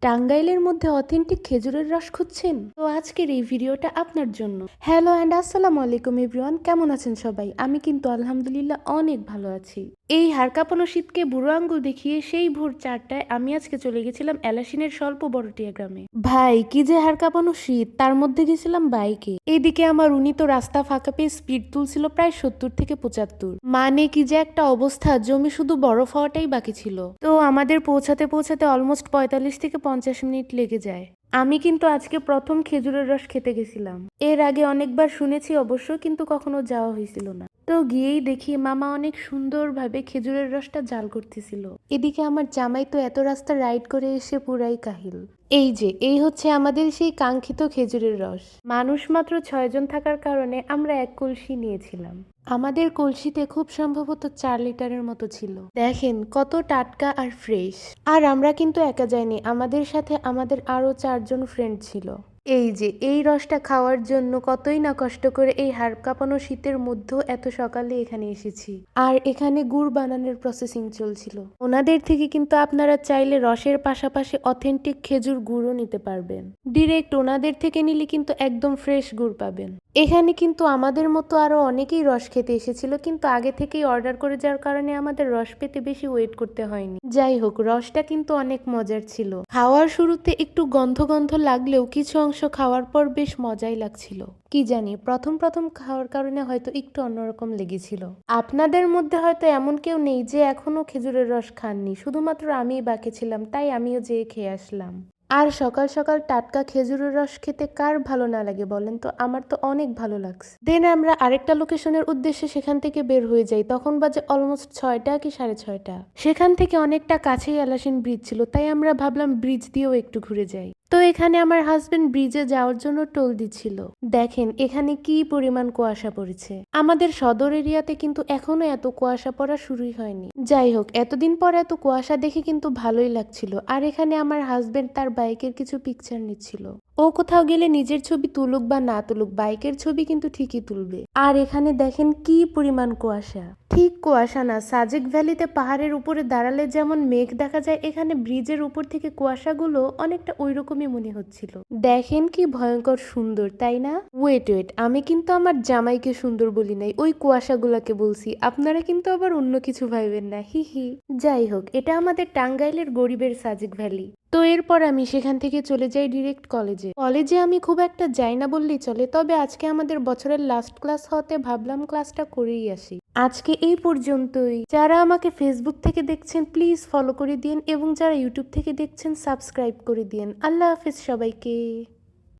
টাঙ্গাইলের মধ্যে অথেন্টিক খেজুরের রস খুঁজছেন? তো আজকের এই ভিডিওটা আপনার জন্য। হ্যালো অ্যান্ড আসসালামু আলাইকুম এভরিওয়ান, কেমন আছেন সবাই? আমি কিন্তু আলহামদুলিল্লাহ অনেক ভালো আছি। এই হাড় কাঁপানো শীতকে বুড়ো আঙ্গুল দেখিয়ে সেই ভোর 4টায় আমি আজকে চলে গেছিলাম এলাসিনের স্বল্প বড়টিয়া গ্রামে। ভাই কি যে হাড় কাঁপানো শীত, তার মধ্যে গেছিলাম বাইকে। এইদিকে আমার উনি তো রাস্তা ফাঁকা পেয়ে স্পিড তুলছিল প্রায় 70 থেকে 75। মানে কি যে একটা অবস্থা, জমি শুধু বরফ হওয়াটাই বাকি ছিল। তো আমাদের পৌঁছাতে পৌঁছাতে অলমোস্ট 45 থেকে 50 মিনিট লেগে যায়। আমি কিন্তু আজকে প্রথম খেজুরের রস খেতে গেছিলাম। এর আগে অনেকবার শুনেছি অবশ্য, কিন্তু কখনো যাওয়া হয়েছিল না। তো গিয়েই দেখি মামা অনেক সুন্দরভাবে খেজুরের রসটা জাল করতেছিল। এদিকে আমার জামাই তো এত রাস্তা রাইড করে এসে পুরাই কাহিল। এই হচ্ছে আমাদের সেই কাঙ্ক্ষিত খেজুরের রস। মানুষ মাত্র 6 জন থাকার কারণে আমরা এক কলসি নিয়েছিলাম। আমাদের কলসিতে খুব সম্ভবত 4 লিটারের মতো ছিল। দেখেন কত টাটকা আর ফ্রেশ। আর আমরা কিন্তু একা যাইনি, আমাদের সাথে আমাদের আরো 4 জন ফ্রেন্ড ছিল। এই রসটা খাওয়ার জন্য কতই না কষ্ট করে এই হাড় কাঁপানো শীতের মধ্যেও এত সকালে এখানে এসেছি। আর এখানে গুড় বানানোর প্রসেসিং চলছিল। ওনাদের থেকে কিন্তু আপনারা চাইলে রসের পাশাপাশি অথেন্টিক খেজুর গুড়ও নিতে পারবেন। ডিরেক্ট ওনাদের থেকে নিলে কিন্তু একদম ফ্রেশ গুড় পাবেন। এখানে কিন্তু আমাদের মতো আরো অনেকেই রস খেতে এসেছিল, কিন্তু আগে থেকেই অর্ডার করে যাওয়ার কারণে আমাদের রস পেতে বেশি ওয়েট করতে হয়নি। যাই হোক, রসটা কিন্তু অনেক মজার ছিল। খাওয়ার শুরুতে একটু গন্ধ গন্ধ লাগলেও কিছু অংশ খাওয়ার পর বেশ মজাই লাগছিল। কি জানি, প্রথম প্রথম খাওয়ার কারণে হয়তো একটু অন্যরকম লেগেছিল। আপনাদের মধ্যে হয়তো এমন কেউ নেই যে এখনো খেজুরের রস খাননি, শুধুমাত্র আমিই বাকি ছিলাম, তাই আমিও যেয়ে খেয়ে আসলাম। আর সকাল সকাল টাটকা খেজুরের রস খেতে কার ভালো না লাগে বলেন তো? আমার তো অনেক ভালো লাগছে। দেন আমরা আরেকটা লোকেশনের উদ্দেশ্যে সেখান থেকে বের হয়ে যাই। তখন বাজে অলমোস্ট 6টা কি 6:30। সেখান থেকে অনেকটা কাছেই এলাসিন ব্রিজ ছিল, তাই আমরা ভাবলাম ব্রিজ দিয়েও একটু ঘুরে যাই। তো এখানে আমার হাজবেন্ড ব্রিজে যাওয়ার জন্য টোল দিচ্ছিল। দেখেন এখানে কি পরিমাণ কুয়াশা পড়েছে। আমাদের সদর এরিয়াতে কিন্তু এখনো এত কুয়াশা পড়া শুরুই হয়নি। যাই হোক, এতদিন পর এত কুয়াশা দেখে কিন্তু ভালোই লাগছিল। আর এখানে আমার হাজবেন্ড তার বাইকের কিছু পিকচার নিচ্ছিল। ও কোথাও গেলে নিজের ছবি তুলুক বা না তুলুক, বাইকের ছবি কিন্তু ঠিকই তুলবে। আর এখানে দেখেন কি পরিমাণ কুয়াশা। ঠিক কুয়াশা না, সাজেক ভ্যালিতে পাহাড়ের উপরে দাঁড়ালে যেমন মেঘ দেখা যায়, এখানে ব্রিজের উপর থেকে কুয়াশাগুলো অনেকটা ওইরকমই মনে হচ্ছিল। দেখেন কি ভয়ঙ্কর সুন্দর, তাই না? ওয়েট, আমি কিন্তু আমার জামাইকে সুন্দর বলি নাই, ওই কুয়াশাগুলোকে বলছি। আপনারা কিন্তু আবার অন্য কিছু ভাইবেন না, হি হি। যাই হোক, এটা আমাদের টাঙ্গাইলের গরিবের সাজেক ভ্যালি। তো এরপর আমি সেখান থেকে চলে যাই ডিরেক্ট কলেজে আমি খুব একটা যাই না বললেই চলে, তবে আজকে আমাদের বছরের লাস্ট ক্লাস হতে ভাবলাম ক্লাসটা করেই আসি। আজকে এই পর্যন্তই। যারা আমাকে ফেসবুক থেকে দেখছেন প্লিজ ফলো করে দিন, এবং যারা ইউটিউব থেকে দেখছেন সাবস্ক্রাইব করে দিন। আল্লাহ হাফেজ সবাইকে।